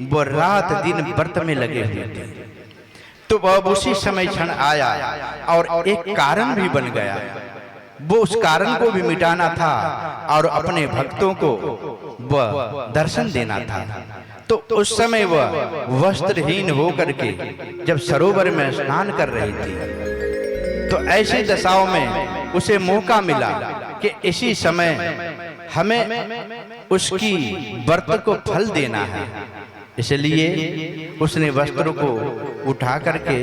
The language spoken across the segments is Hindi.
वो रात दिन व्रत में लगे हुए थे। तो वह उसी समय क्षण आया और एक कारण भी बन गया। वो उस कारण को भी मिटाना था और अपने भक्तों को वह दर्शन देना था। तो उस समय वह वस्त्रहीन होकर के जब सरोवर में स्नान कर रही थी, तो ऐसी दशाओं में उसे मौका मिला कि इसी समय हमें उसकी व्रत को फल देना है। इसलिए उसने वस्त्र को उठा करके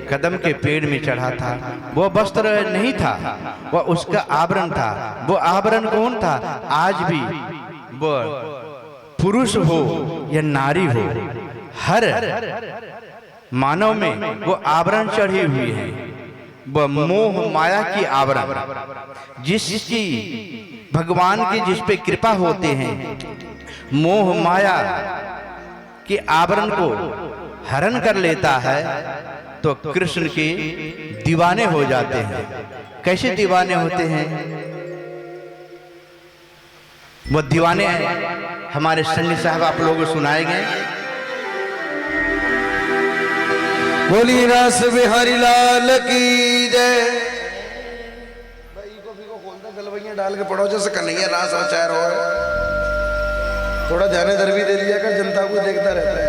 कदम के पेड़ में चढ़ा था। वह वस्त्र नहीं था, वह उसका आवरण था। वो आवरण कौन था? आज भी वह पुरुष हो या नारी हो, हर मानव में वो आवरण चढ़ी हुई है। वह मोह माया की आवरण, जिसकी भगवान की जिस पे कृपा होते हैं, मोह माया के आवरण को हरण कर लेता है तो कृष्ण के दीवाने हो जाते हैं। कैसे दीवाने होते हैं? वो दीवाने हमारे संगी साहब आप लोगों को सुनाए गए। बोली रास बिहारी लाल की जय। भाई को फीको खोलता गलवैया डाल के पढ़ो जैसे कन्हैया रास आचार हो। थोड़ा ध्यान इधर भी दे दिया कर, जनता को देखता रहता है।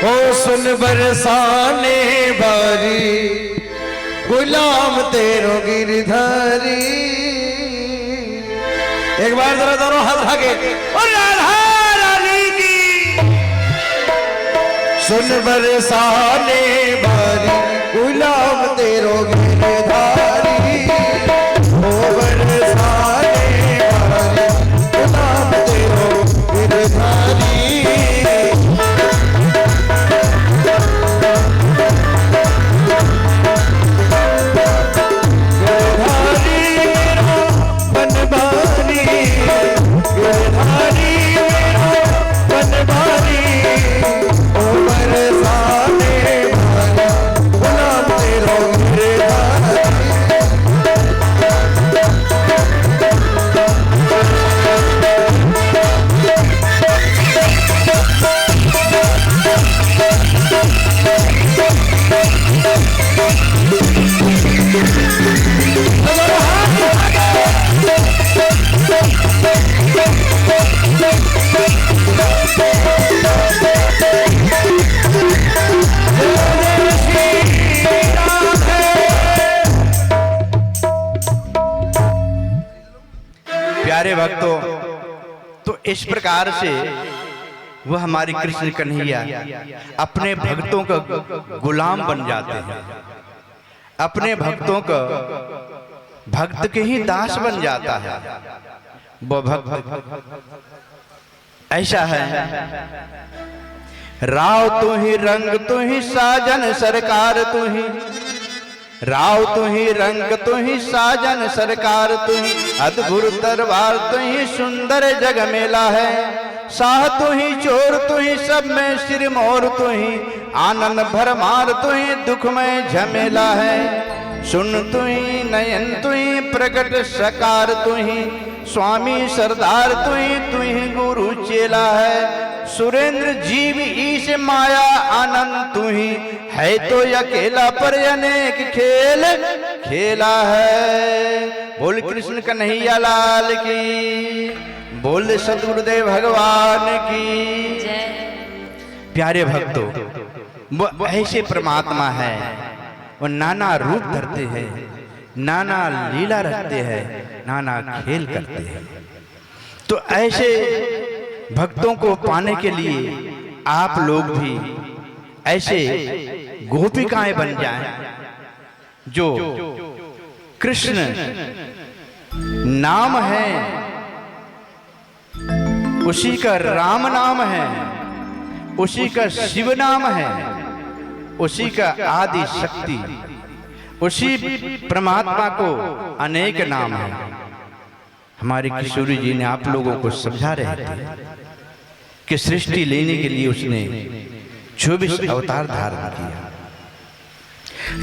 ओ सुन बरसाने बारी गुलाम तेरो गिरधारी। एक बार जरा दोनों हाथ आगे और राधा रानी की। सुन बरसाने बारी गुलाम तेरो गिरधारी। ओ बरसाने बारी गुलाम तेरो गिरधारी। प्यारे भक्तों, तो इस प्रकार से वह हमारे कृष्ण कन्हैया अपने भक्तों का गुलाम बन जाते हैं। अपने भक्तों का भक्त के ही दास बन जाता है। वो भक्त ऐसा है, राव तू ही रंग तू ही साजन सरकार तू ही, राव तू ही रंग तू ही साजन सरकार तू ही, अद्भुत दरबार तू ही सुंदर जग मेला है। साह तू ही चोर तू ही सब में सिर मोर तू ही, आनंद भरमार तू ही दुख में झमेला है। सुन तू ही नयन तू ही प्रकट सकार तू ही, स्वामी सरदार तू ही गुरु चेला है। सुरेंद्र जीव ईश माया आनंद तू ही, है तो अकेला पर अनेक खेल खेला है। बोल कृष्ण कन्हैया लाल की, बोल सद्गुरुदेव भगवान की जय। प्यारे भक्तों, वो ऐसे परमात्मा है, वो नाना रूप धरते हैं, नाना लीला रखते हैं, नाना खेल करते हैं। तो ऐसे भक्तों को पाने के लिए आप लोग भी ऐसे गोपिकाएं बन जाएं, जो कृष्ण नाम है उसी का राम नाम है, उसी का शिव नाम है, उसी का आदि शक्ति, उसी परमात्मा को अनेक नाम है। हमारे किशोरी जी ने आप लोगों को समझा रहे थे कि सृष्टि लेने के लिए उसने 24 अवतार धारण किया।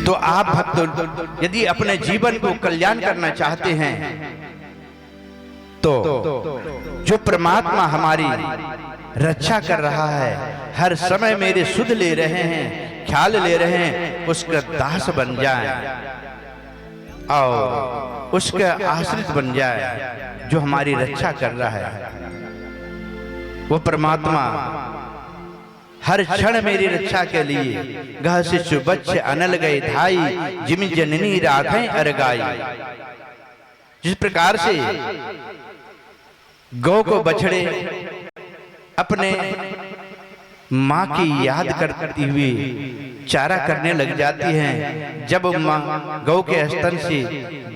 तो आप भक्त यदि अपने जीवन को कल्याण करना चाहते हैं तो जो परमात्मा हमारी रक्षा कर रहा है, हर समय मेरे सुध ले रहे हैं, ख्याल ले रहे हैं, उसका दास बन जाए और उसका आश्रित बन जाए जो हमारी रक्षा कर रहा है। वो परमात्मा हर क्षण मेरी रक्षा के लिए गह शिशु बच्चे अनल गए धाई जिम जननी राखें अरगाई। जिस प्रकार से गौ को बछड़े अपने माँ की याद करती हुई चारा करने लग जाती हैं, जब माँ गौ के स्तन से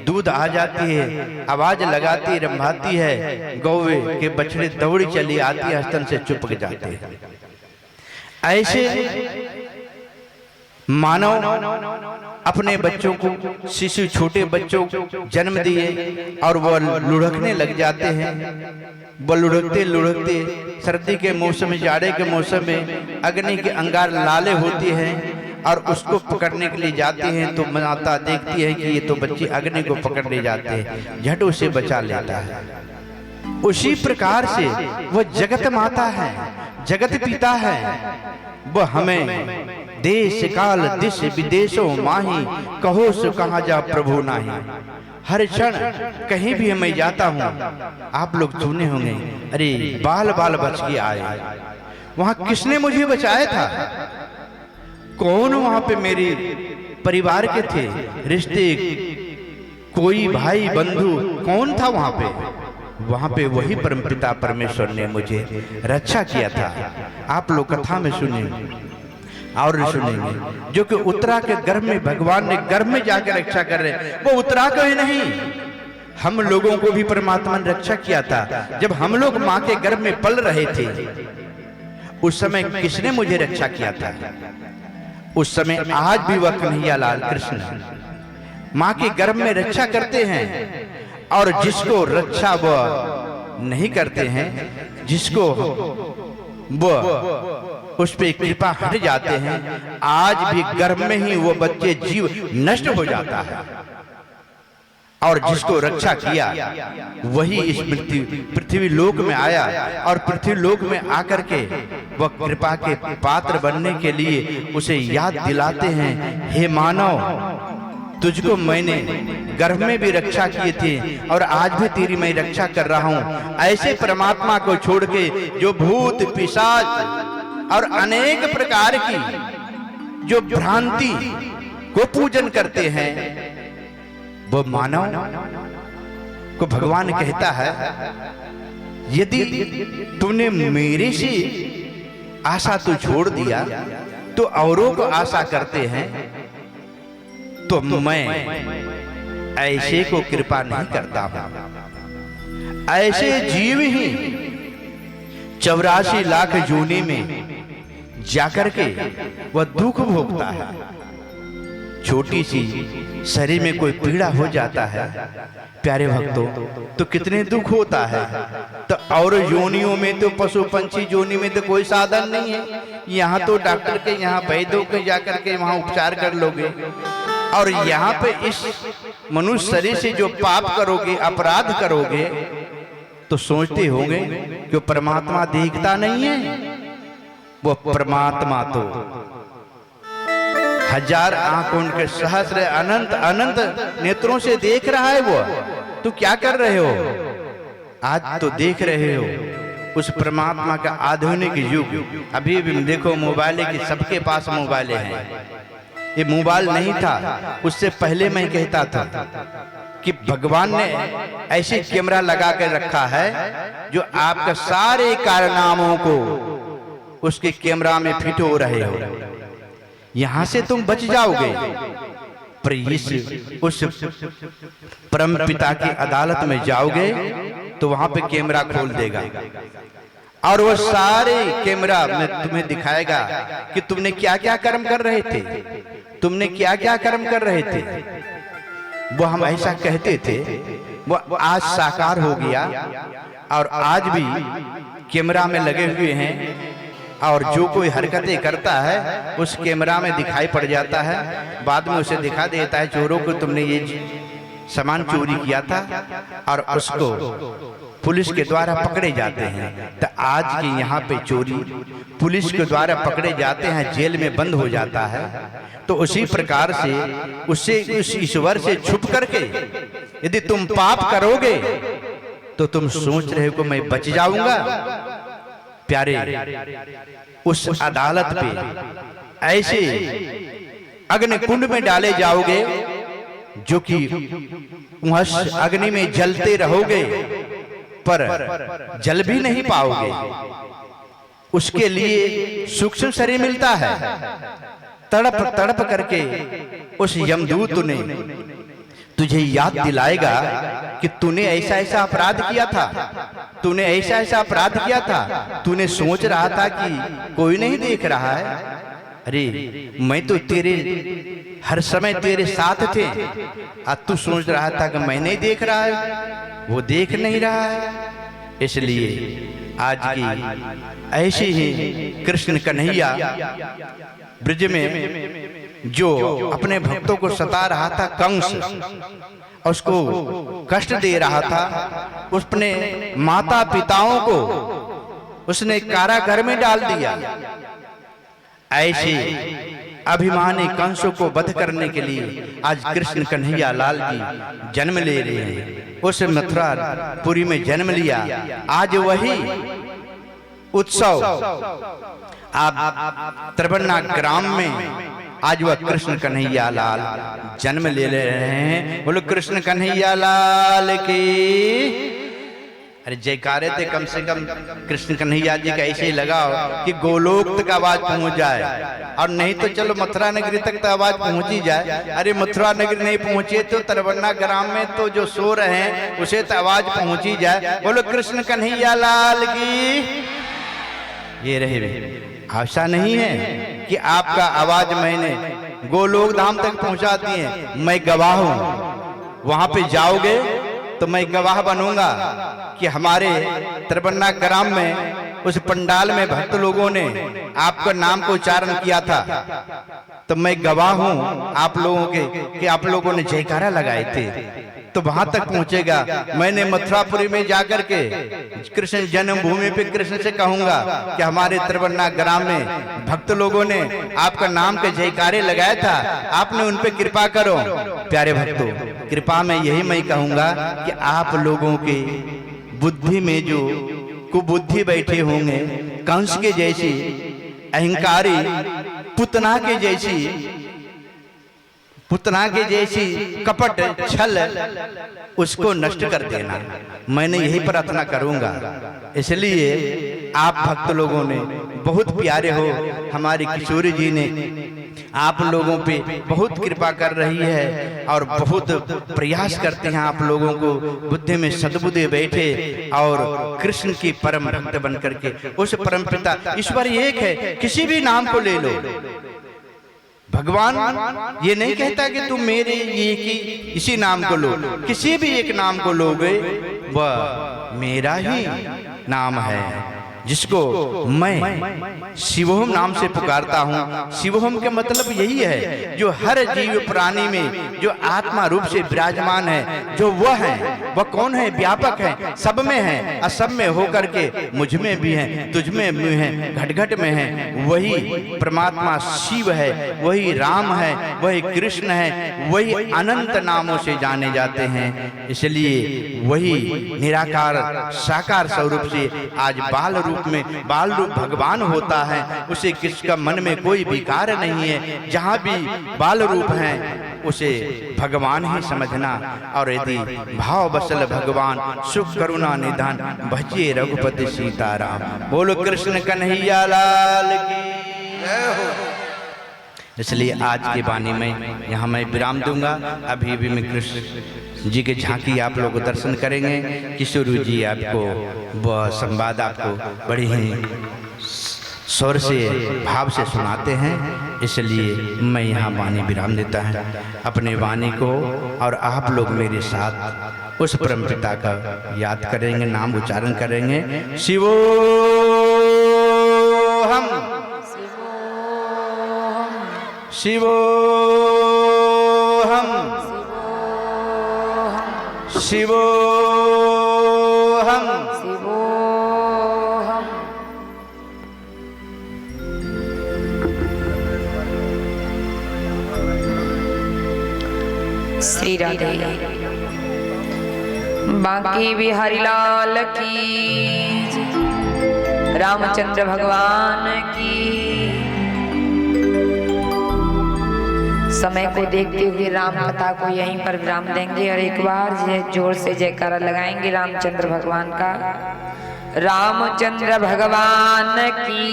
दूध आ जाती है, आवाज लगाती रंभाती है, गौ के बछड़े दौड़ी चली आती है, स्तन से चिपक जाते हैं। ऐसे मानव अपने बच्चों को, शिशु छोटे बच्चों को जन्म दिए और वो लुढ़कने लग जाते हैं। वो लुढ़कते लुढ़कते सर्दी के मौसम में, जाड़े के मौसम में अग्नि के अंगार लाले होती हैं और उसको पकड़ने के लिए जाती हैं, तो माता देखती है कि ये तो बच्चे अग्नि को पकड़ने जाते हैं, झट उसे बचा लेता है। उसी प्रकार से वो जगत माता है, जगत पिता है। वो हमें देश काल दिश विदेशों माही कहो सो कहाँ जा प्रभु नाही। हर क्षण कहीं भी मैं जाता हूँ, आप लोग सुने होंगे, अरे बाल बाल बच के आए, वहां किसने मुझे बचाया था? कौन वहां पे मेरे परिवार के थे, रिश्ते, कोई भाई बंधु कौन था वहां पे? वहां पे वही परमपिता परमेश्वर ने मुझे रक्षा किया था। आप लोग कथा में सुने और सुनेंगे, जो कि उत्तरा के गर्भ में भगवान ने गर्भ में जाकर रक्षा कर रहे, वो उत्तरा को ही नहीं, हम लोगों को भी परमात्मा ने रक्षा किया था। जब हम लोग माँ के गर्भ में पल रहे थे, उस समय किसने मुझे रक्षा किया था? उस समय आज भी वह कन्हैया लाल कृष्ण माँ के गर्भ में रक्षा करते हैं। और जिसको रक्षा वह नहीं करते हैं, जिसको वह उस पे कृपा हट जाते हैं, आज भी गर्भ में ही वो बच्चे जीव नष्ट हो जाता है। और जिसको रक्षा किया वही इस पृथ्वी लोक में आया, और पृथ्वी लोक में आकर के वह कृपा के पात्र बनने के लिए उसे याद दिलाते हैं, हे मानव, तुझको मैंने गर्भ में भी रक्षा किए थे और आज भी तेरी मैं रक्षा कर रहा हूं। ऐसे परमात्मा को छोड़ के जो भूत पिशाच और अनेक प्रकार की जो भ्रांति को पूजन करते हैं, वो मानव को भगवान कहता है, यदि तूने मेरे से आशा तो छोड़ दिया तो औरों को आशा करते हैं, तो मैं ऐसे को कृपा नहीं करता हूं। ऐसे जीव ही 84 लाख योनि में जाकर के वह दुख भोगता है। छोटी सी शरीर में कोई पीड़ा हो जाता है प्यारे भक्तों, तो कितने दुख होता है। तो और योनियों में तो पशु पंछी योनि में तो कोई साधन नहीं है, यहाँ तो डॉक्टर के यहाँ वैद्यों के जाकर के वहां उपचार कर लोगे, और यहाँ पे इस मनुष्य शरीर से जो पाप करोगे, अपराध करोगे, तो सोचते होंगे कि परमात्मा देखता नहीं है। वो परमात्मा तो हजार आंखों के सहस्र अनंत अनंत नेत्रों से देख रहा है। वो तो क्या कर रहे हो? आज तो देख रहे हो उस परमात्मा का आधुनिक युग। अभी भी देखो मोबाइल की, सबके पास मोबाइल हैं। ये मोबाइल नहीं था, उससे पहले मैं कहता था कि भगवान ने ऐसे कैमरा लगा कर रखा है जो आपका सारे कारनामों को उसके कैमरा में फिट हो रहे हो। यहां से तुम बच जाओगे, पर उस परम पिता की अदालत में जाओगे तो वहां पे कैमरा खोल देगा और वो सारे कैमरा में तुम्हें दिखाएगा कि तुमने क्या क्या कर्म कर रहे थे, तुमने क्या क्या कर्म कर रहे थे। वो हम ऐसा कहते थे, वो आज साकार हो गया और आज भी कैमरा में लगे हुए हैं और जो कोई हरकतें करता है उस कैमरा में दिखाई पड़ जाता है, बाद में उसे दिखा देता है चोरों को तुमने ये सामान चोरी किया था, और उसको पुलिस के द्वारा पकड़े जाते हैं। तो आज के यहाँ पे चोरी पुलिस के द्वारा पकड़े जाते हैं, जेल में बंद हो जाता है। तो उसी प्रकार से उससे उस ईश्वर से छुप करके यदि तुम पाप करोगे तो तुम सोच रहे हो कि मैं बच जाऊंगा। प्यारे, उस अदालत पे ऐसे अग्नि कुंड में डाले जाओगे जो कि वहां अग्नि में जलते रहोगे पर जल भी नहीं पाओगे। उसके लिए सूक्ष्म शरीर मिलता है। तड़प तड़प करके उस यमदूत ने तुझे याद दिलाएगा कि तूने ऐसा ऐसा अपराध किया था, तूने ऐसा ऐसा अपराध किया था, तूने सोच रहा था कि कोई नहीं देख रहा है। अरे मैं तो तेरे हर समय तेरे साथ थे, आज तू सोच रहा था कि मैं नहीं देख रहा है, वो देख नहीं रहा है। इसलिए आज की ऐसे ही कृष्ण कन्हैया ब्रज में जो अपने भक्तों को सता रहा था कंस, उसको कष्ट दे रहा था, उसने माता पिताओं को उसने कारागार में डाल दिया। ऐसे अभिमानी कंसों को वध करने के लिए आज कृष्ण कन्हैया लाल जी जन्म ले रहे हैं। उस मथुरापुरी में जन्म लिया। आज वही उत्सव आप त्रिवर्णा ग्राम में आज वह कृष्ण कन्हैया लाल जन्म ले रहे हैं। बोलो कृष्ण कन्हैया लाल की। अरे जयकारे थे कम से कम कृष्ण कन्हैया जी का ऐसे ही लगाओ कि गोलोक तक आवाज पहुंच जाए, और नहीं तो चलो मथुरा नगरी तक तो आवाज पहुंच ही जाए। अरे मथुरा नगरी नहीं पहुंचे तो त्रिवर्णा ग्राम में तो जो सो रहे हैं उसे तो आवाज पहुंच ही जाए। बोलो कृष्ण कन्हैया लाल की। ये रहे, आशा नहीं है कि आपका आवाज मैंने गोलोक धाम तक पहुंचा दिए। मैं गवाह हूं, वहां पे जाओगे तो मैं गवाह बनूंगा कि हमारे त्रिवर्णा ग्राम में उस पंडाल में भक्त लोगों ने आपका नाम को उच्चारण किया था। तो मैं गवाह हूं आप लोगों के कि आप लोगों ने जयकारा लगाए थे। तो वहां तक पहुंचेगा। मैंने मथुरापुरी में जाकर के कृष्ण जन्मभूमि पे कृष्ण से कहूंगा कि हमारे त्रिवर्णा ग्राम में भक्त लोगों ने आपका नाम के जयकारे लगाया था, आपने उन पे कृपा करो। प्यारे भक्तों, कृपा में यही मैं कहूंगा कि आप लोगों के बुद्धि में जो कुबुद्धि बैठे होंगे, कंस के जैसी अहंकारी, पुतना के जैसी कपट छल, उसको नष्ट कर देना। मैंने यही प्रार्थना करूंगा। इसलिए आप भक्त लोगों ने बहुत प्यारे हो, हमारी किशोरी जी ने आप लोगों पे बहुत कृपा कर रही है और बहुत प्रयास करते हैं आप लोगों को बुद्धि में सद्बुद्धि बैठे और कृष्ण की परम भक्त बन करके। उस परम पिता ईश्वर एक है, किसी भी नाम को ले लो। भगवान ये नहीं कहता कि तुम मेरे ये कि इसी नाम को लो, किसी भी एक नाम को लोगे वह मेरा ही नाम है, जिसको मैं शिवोहम नाम से पुकारता हूँ। शिवोहम के मतलब यही है जो हर जीव प्राणी में जो आत्मा रूप से विराजमान है, जो वह है, वह कौन है? व्यापक है, सब में है, असब में होकर के मुझ में भी है, तुझ में भी है, घट घट में है। वही परमात्मा शिव है, वही राम है, वही कृष्ण है, वही अनंत नामों से जाने जाते हैं। इसलिए वही निराकार साकार स्वरूप से आज बाल रूप में बाल रूप भगवान होता है। उसे किसका मन में कोई विकार नहीं है। जहां भी बाल रूप है उसे भगवान ही समझना। और यदि भाव बसल भगवान सुख करुणा निधान, भजिए रघुपति सीताराम। बोलो कृष्ण कन्हैया लाल की जय हो। इसलिए आज की वाणी में यहाँ मैं विराम दूंगा। अभी भी मैं कृष्ण जी के झांकी आप लोग दर्शन करेंगे। किशोर जी आपको वह संवाद आपको बड़ी ही स्वर से भाव से सुनाते हैं। इसलिए मैं यहाँ वाणी विराम देता है अपने वाणी को, और आप लोग मेरे साथ उस परम पिता का याद करेंगे, नाम उच्चारण करेंगे। शिवो हम शिवोऽहम् शिवोऽहम् शिवोऽहम्। श्री राधे। बांके बिहारी लाल की जय। रामचंद्र भगवान की। समय को देखते हुए राम कथा को यहीं पर विराम देंगे और एक बार जोर से जयकारा लगाएंगे रामचंद्र भगवान का। रामचंद्र भगवान की।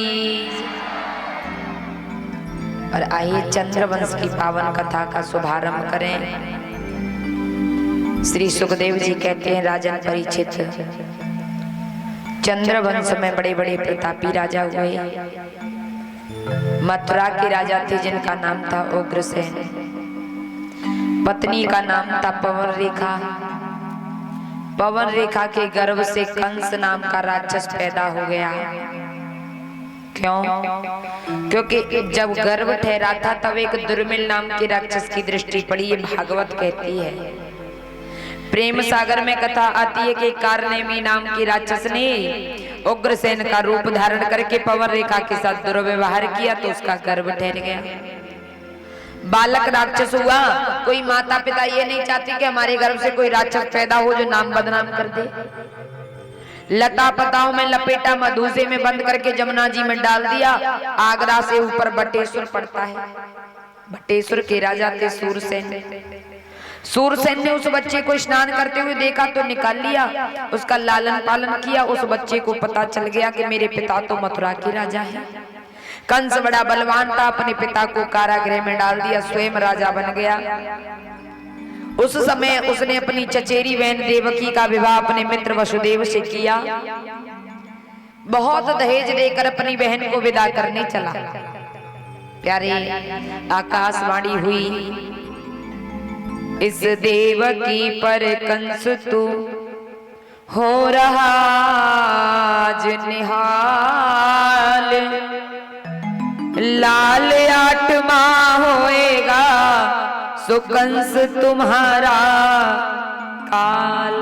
और आइए चंद्रवंश की पावन कथा का शुभारंभ करें। श्री सुखदेव जी कहते हैं, राजन परीक्षित, चंद्रवंश में बड़े बड़े प्रतापी राजा हुए। मथुरा के राजा थे जिनका नाम था उग्रसेन। पत्नी का नाम था पवन रेखा। पवन रेखा के गर्भ से कंस नाम का राक्षस पैदा हो गया। क्यों? क्योंकि जब गर्भ ठहरा था तब एक दुर्मिल नाम के राक्षस की दृष्टि पड़ी। ये भागवत कहती है। प्रेम सागर में कथा आती है कि कारनेमी नाम की राक्षस ने उग्रसेन का रूप धारण करके पवन रेखा के साथ दुर्व्यवहार किया तो उसका गर्भ ठहर गया। बालक राक्षस हुआ। कोई माता पिता ये नहीं चाहती कि हमारे गर्भ से कोई राक्षस पैदा हो जो नाम बदनाम कर दे। लता पताओं में लपेटा, मधुसे में बंद करके जमुना जी में डाल दिया। आगरा से ऊपर बटेश्वर पड़ता है। बटेश्वर के राजा थे सूरसेन। सूरसेन ने उस बच्चे को स्नान करते हुए देखा तो निकाल लिया। उसका लालन पालन किया। उस बच्चे को पता चल गया कि मेरे पिता तो मथुरा के राजा हैं। कंस बड़ा बलवान था, अपने पिता को कारागृह में डाल दिया, स्वयं राजा बन गया। उस समय उसने अपनी चचेरी बहन देवकी का विवाह अपने मित्र वसुदेव से किया। बहुत दहेज देकर अपनी बहन को विदा करने चला। प्यारे आकाशवाणी हुई, इस देवकी पर कंस तू हो रहा आज निहाल। लाल 8 माह होएगा सो कंस तुम्हारा काल।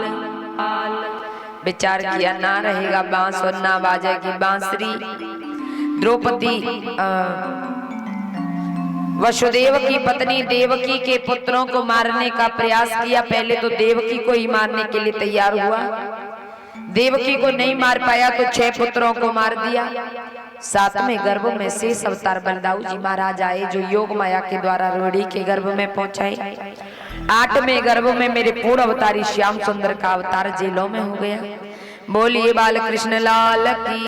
विचार किया, ना रहेगा बांस और ना बाजेगी बांसुरी। द्रौपदी वसुदेव की पत्नी देवकी के पुत्रों को मारने का प्रयास किया। पहले तो देवकी को ही मारने के लिए तैयार हुआ। देवकी को नहीं मार पाया तो 6 पुत्रों को मार दिया। 7वें गर्भ में शेष अवतार बलदाऊ जी महाराज आए जो योग माया के द्वारा रोहिणी के गर्भ में पहुंचाए। 8वें गर्भ में मेरे पूर्ण अवतारी श्याम सुंदर का अवतार जेलों में हो गया। बोलिए बाल कृष्ण लाल की।